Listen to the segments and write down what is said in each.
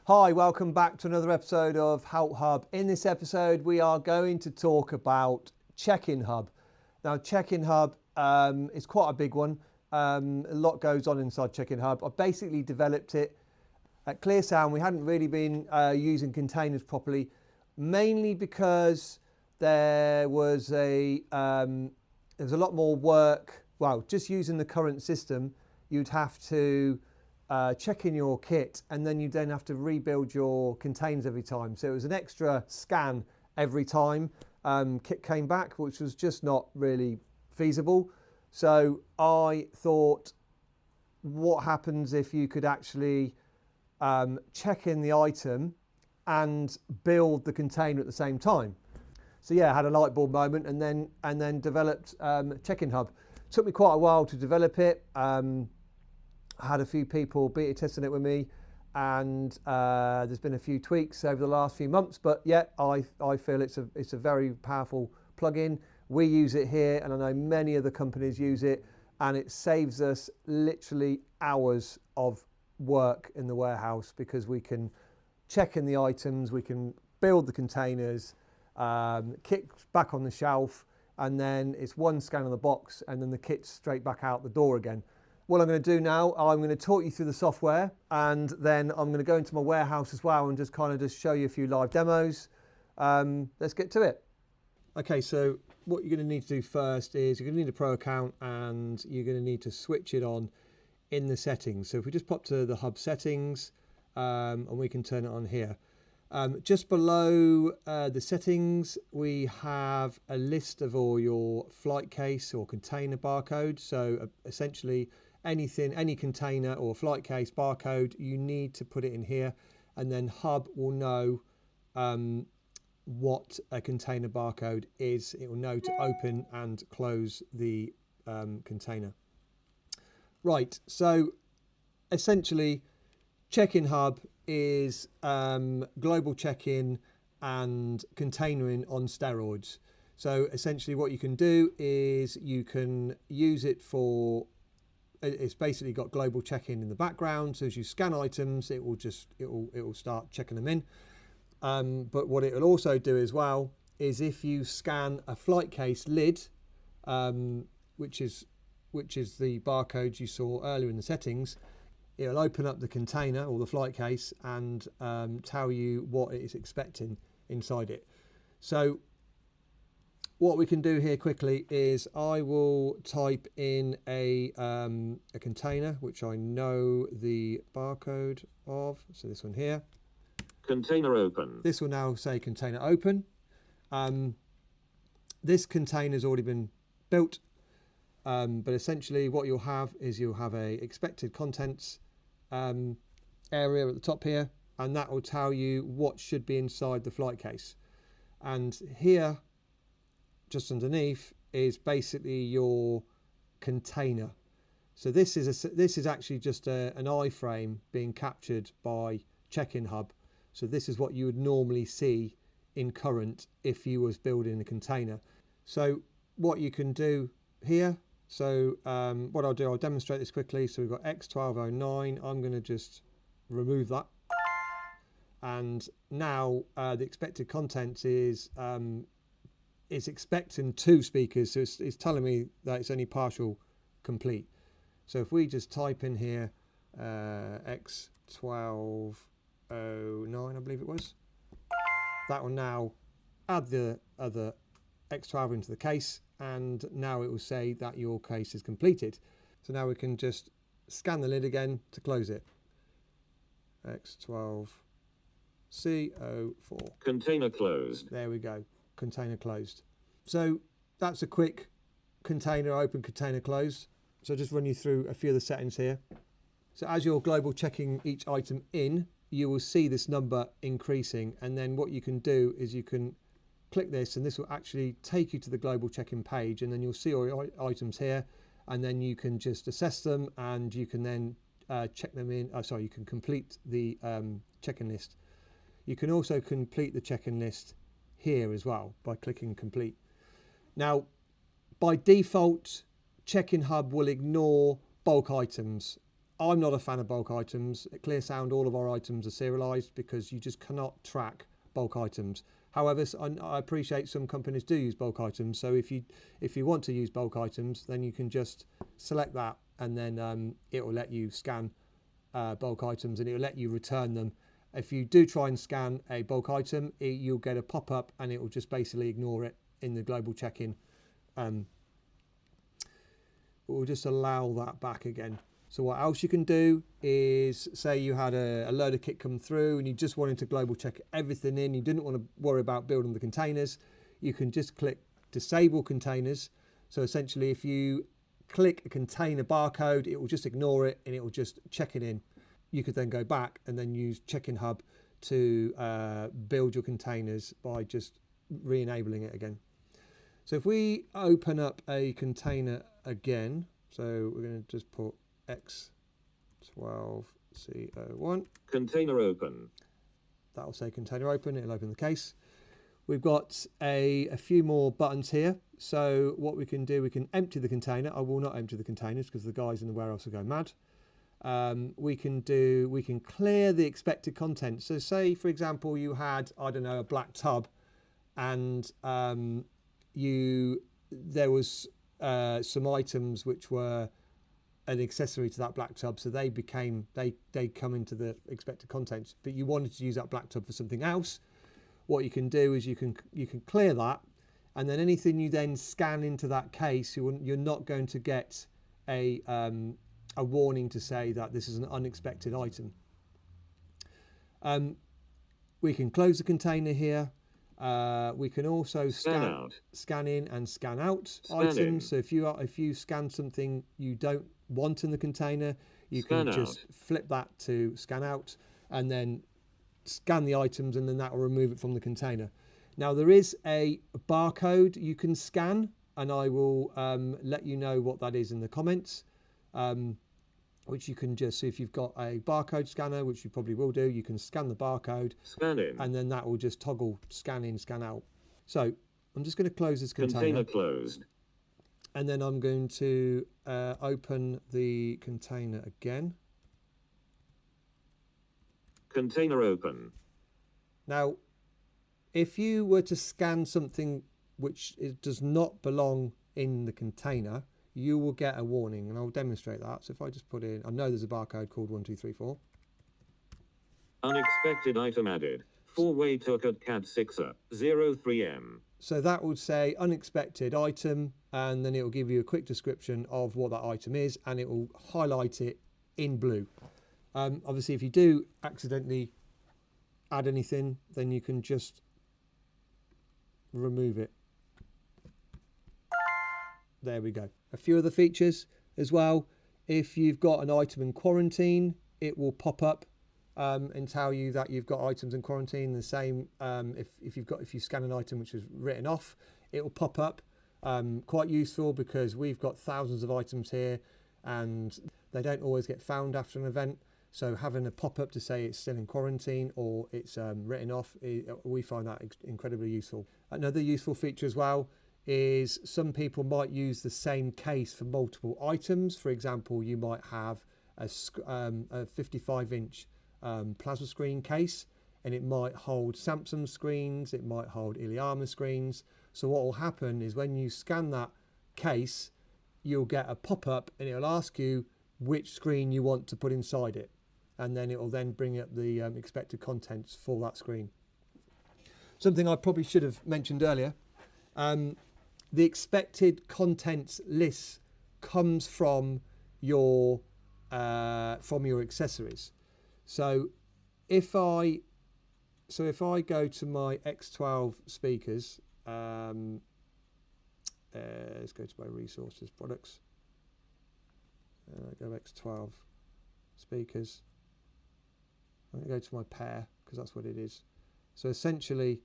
Hi, welcome back to another episode of Help Hub. In this episode, we are going to talk about Check-in Hub. Now, Check-in Hub is quite a big one. A lot goes on inside Check-in Hub. I basically developed it at ClearSound. We hadn't really been using containers properly, mainly because there was a lot more work. Well, just using the current system, you'd have to check in your kit, and then you then have to rebuild your containers every time. So it was an extra scan every time kit came back, which was just not really feasible. So I thought, what happens if you could actually check in the item and build the container at the same time? So yeah, I had a light bulb moment, and then developed Check-in Hub. It took me quite a while to develop it. I had a few people beta testing it with me, and there's been a few tweaks over the last few months, but yeah, I feel it's a very powerful plugin. We use it here, and I know many other companies use it, and it saves us literally hours of work in the warehouse, because we can check in the items, we can build the containers, kit's back on the shelf, and then it's one scan of the box, and then the kit's straight back out the door again. What I'm going to do now, I'm going to talk you through the software, and then I'm going to go into my warehouse as well and just show you a few live demos. Let's get to it. Okay, so what you're going to need to do first is you're going to need a pro account, and you're going to need to switch it on in the settings. So if we just pop to the hub settings, and we can turn it on here. Just below the settings, we have a list of all your flight case or container barcodes. So essentially, any container or flight case barcode, you need to put it in here, and then Hub will know what a container barcode is. It will know to open and close the container. Right, so essentially, Check-in Hub is global check-in and containering on steroids. So essentially what you can do is you can use it for, it's basically got global check-in in the background. So as you scan items, it will start checking them in. But what it will also do as well is if you scan a flight case lid, which is the barcodes you saw earlier in the settings, it'll open up the container or the flight case and tell you what it is expecting inside it. So what we can do here quickly is I will type in a container, which I know the barcode of. So this one here. Container open. This will now say container open. This container's already been built, but essentially what you'll have is you'll have a expected contents area at the top here, and that will tell you what should be inside the flight case. And here, just underneath, is basically your container. So this is actually just an iframe being captured by Check-in Hub. So this is what you would normally see in Current if you was building a container. So what you can do here, so what I'll do, I'll demonstrate this quickly. So we've got X1209. I'm going to just remove that. And now the expected content is it's expecting 2 speakers. So it's telling me that it's only partial complete. So if we just type in here X1209, I believe it was, that will now add the other X12 into the case, and now it will say that your case is completed. So now we can just scan the lid again to close it. X12CO4. Container closed. There we go, container closed. So that's a quick container open, container closed. So I'll just run you through a few of the settings here. So as you're global checking each item in, you will see this number increasing, and then what you can do is you can click this, and this will actually take you to the global check-in page, and then you'll see all your items here, and then you can just assess them, and you can then check them in. You can complete the check-in list. You can also complete the check-in list here as well by clicking complete. Now, by default, Check-in Hub will ignore bulk items I'm not a fan of bulk items. At ClearSound, all of our items are serialized because you just cannot track bulk items. However, I appreciate some companies do use bulk items. So if you want to use bulk items, then you can just select that, and then it will let you scan bulk items, and it will let you return them. If you do try and scan a bulk item, you'll get a pop-up, and it will just basically ignore it in the global check-in. We'll just allow that back again. So what else you can do is, say you had a load of kit come through and you just wanted to global check everything in, you didn't want to worry about building the containers, you can just click disable containers. So essentially, if you click a container barcode, it will just ignore it and it will just check it in. You could then go back and then use Check-in Hub to build your containers by just re-enabling it again. So if we open up a container again, so we're going to just put X12C01. Container open. That'll say container open, it'll open the case. We've got a few more buttons here. So what we can do, we can empty the container. I will not empty the containers because the guys in the warehouse will go mad. We can clear the expected content. So say, for example, you had, I don't know, a black tub, and there was some items which were an accessory to that black tub, so they come into the expected contents, but you wanted to use that black tub for something else. What you can do is you can clear that, and then anything you then scan into that case, you're not going to get a warning to say that this is an unexpected item. We can close the container here. We can also scan in and scan out items. So if you scan something you don't want in the container, you can just flip that to scan out, and then scan the items, and then that will remove it from the container. Now there is a barcode you can scan, and I will let you know what that is in the comments. Which you can just, so if you've got a barcode scanner, which you probably will do, you can scan the barcode, scan in, and then that will just toggle scan in, scan out. So I'm just going to close this container. Container closed. And then I'm going to open the container again. Container open. Now, if you were to scan something which does not belong in the container, you will get a warning, and I'll demonstrate that. So if I just put in, I know there's a barcode called 1234. Unexpected item added. 4-way token CAD 6er 03M. So that would say unexpected item, and then it will give you a quick description of what that item is, and it will highlight it in blue. Obviously, if you do accidentally add anything, then you can just remove it. There we go. A few other features as well. If you've got an item in quarantine, it will pop up and tell you that you've got items in quarantine. The same if you scan an item which is written off, it will pop up. Quite useful because we've got thousands of items here, and they don't always get found after an event. So having a pop-up to say it's still in quarantine or it's written off, we find that incredibly useful. Another useful feature as well is some people might use the same case for multiple items. For example, you might have a 55-inch plasma screen case, and it might hold Samsung screens, it might hold Iliama screens. So what will happen is when you scan that case, you'll get a pop-up, and it'll ask you which screen you want to put inside it, and then it will then bring up the expected contents for that screen. Something I probably should have mentioned earlier. The expected contents list comes from your accessories. So if I go to my X12 speakers, let's go to my resources products. Go X12 speakers. I'm going to go to my pair because that's what it is. So essentially,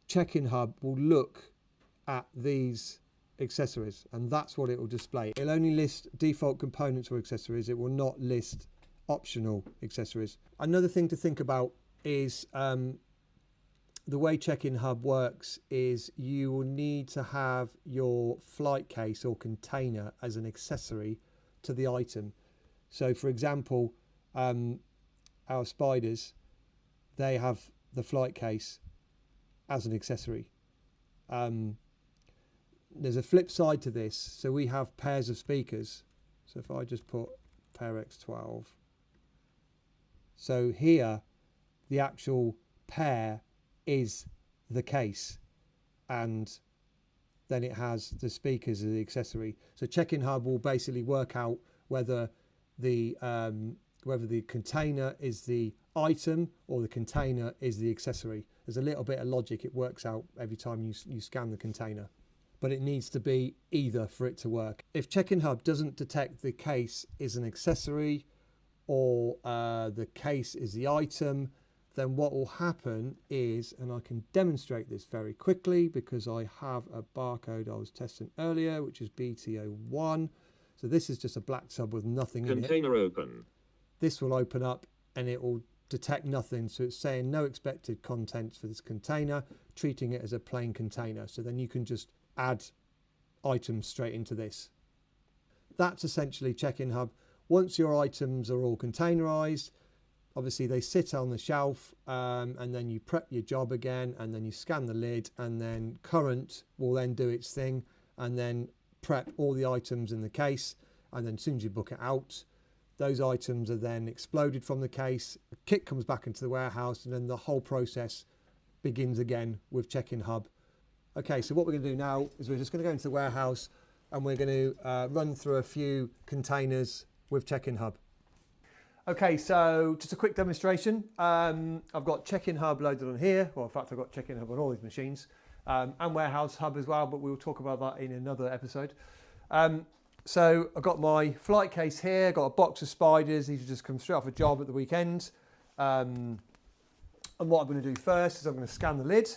Check-in Hub will look at these accessories, and that's what it will display. It'll only list default components or accessories. It will not list optional accessories. Another thing to think about is the way Check-in Hub works is you will need to have your flight case or container as an accessory to the item. So for example, our spiders, they have the flight case as an accessory. There's a flip side to this. So we have pairs of speakers. So if I just put pair X12. So here, the actual pair is the case, and then it has the speakers as the accessory. So check-in hub will basically work out whether the container is the item or the container is the accessory. There's a little bit of logic. It works out every time you scan the container, but it needs to be either for it to work. If check-in hub doesn't detect the case is an accessory or the case is the item, then what will happen is, and I can demonstrate this very quickly because I have a barcode I was testing earlier, which is BT01. So this is just a black sub with nothing in it. Container open. This will open up and it will detect nothing. So it's saying no expected contents for this container, treating it as a plain container. So then you can just add items straight into this. That's essentially check-in hub. Once your items are all containerized, obviously they sit on the shelf, and then you prep your job again, and then you scan the lid, and then Current will then do its thing and then prep all the items in the case, and then as soon as you book it out, those items are then exploded from the case, the kit comes back into the warehouse, and then the whole process begins again with check-in hub. Okay, so what we're going to do now is we're just going to go into the warehouse and we're going to run through a few containers with check-in hub. Okay, so just a quick demonstration. I've got check-in hub loaded on here. Well, in fact, I've got check-in hub on all these machines, and warehouse hub as well, but we'll talk about that in another episode. So I've got my flight case here, got a box of spiders. These have just come straight off a job at the weekend. And what I'm going to do first is I'm going to scan the lid.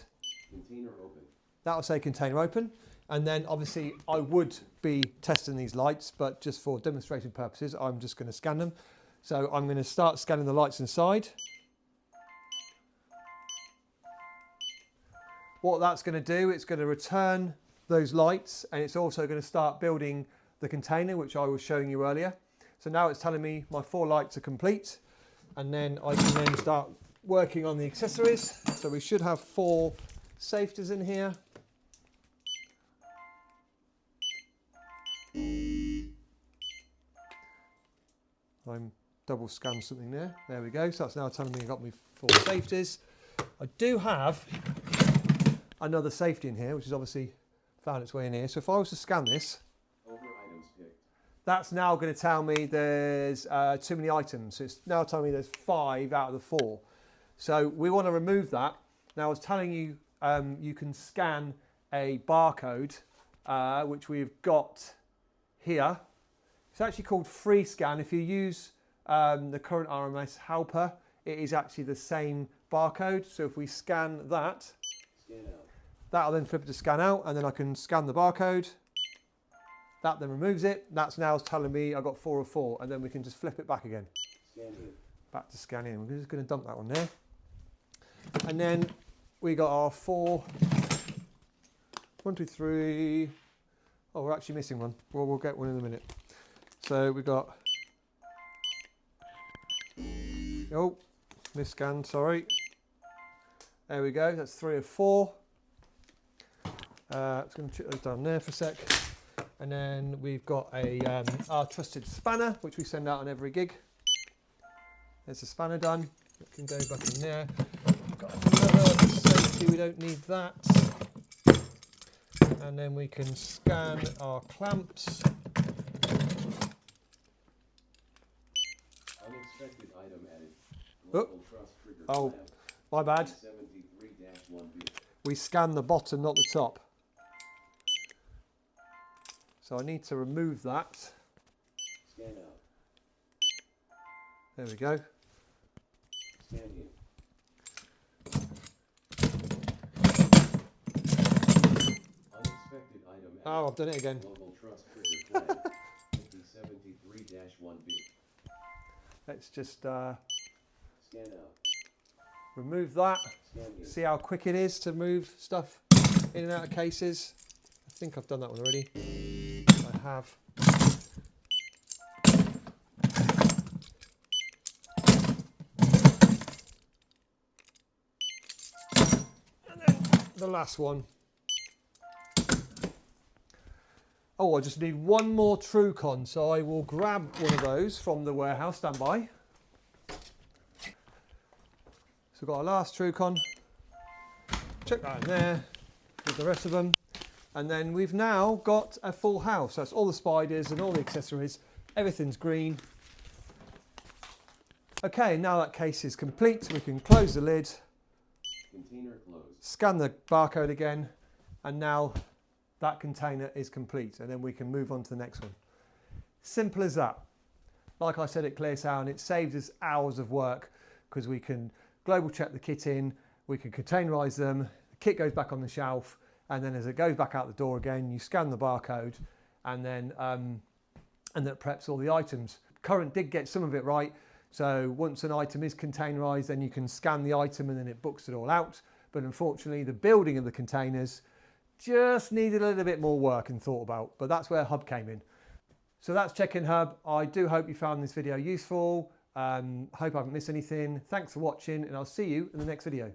Container open. That'll say container open. And then obviously I would be testing these lights, but just for demonstration purposes, I'm just going to scan them. So I'm going to start scanning the lights inside. What that's going to do, it's going to return those lights, and it's also going to start building the container, which I was showing you earlier. So now it's telling me my 4 lights are complete, and then I can then start working on the accessories. So we should have 4 safeties in here. I'm double scanned something there. There we go. So that's now telling me I've got my 4 safeties. I do have another safety in here, which has obviously found its way in here. So if I was to scan this, that's now going to tell me there's too many items. So it's now telling me there's 5 out of the 4. So we want to remove that. Now I was telling you, you can scan a barcode, which we've got here. It's actually called free scan. If you use the Current RMS helper, it is actually the same barcode. So if we scan that, that'll then flip it to scan out, and then I can scan the barcode. That then removes it. That's now telling me I've got 4 of 4, and then we can just flip it back again. Back to scan in. We're just going to dump that one there. And then we got our 4. 1, 2, 3. Oh, we're actually missing one. Well, we'll get one in a minute. So we've got, oh, misscanned, sorry. There we go, that's 3 of 4. It's going to check those down there for a sec. And then we've got our trusted spanner, which we send out on every gig. There's the spanner done. It can go back in there. We've got another safety, we don't need that. And then we can scan our clamps. Unexpected item added. Oh, my bad. We scan the bottom, not the top. So I need to remove that. Scan out. There we go. Scan in. Unexpected item added. Oh, I've done it again. Global trust trigger flag. 5073-1B. Let's just Scan out. remove that. Scan in. See how quick it is to move stuff in and out of cases. I think I've done that one already. I have. the last one. Oh, I just need one more Trucon, so I will grab one of those from the warehouse. Stand by. So we've got our last Trucon. Check that in there with the rest of them. And then we've now got a full house. That's all the spiders and all the accessories. Everything's green. Okay, now that case is complete, we can close the lid, Container closed. scan the barcode again, and now that container is complete, and then we can move on to the next one. Simple as that. Like I said at ClearSound, it saves us hours of work because we can global check the kit in, we can containerize them, the kit goes back on the shelf, and then as it goes back out the door again, you scan the barcode, and then that preps all the items. Current did get some of it right, so once an item is containerized, then you can scan the item and then it books it all out. But unfortunately, the building of the containers just needed a little bit more work and thought about, but that's where Hub came in. So that's Check-in Hub. I do hope you found this video useful. Hope I haven't missed anything. Thanks for watching, and I'll see you in the next video.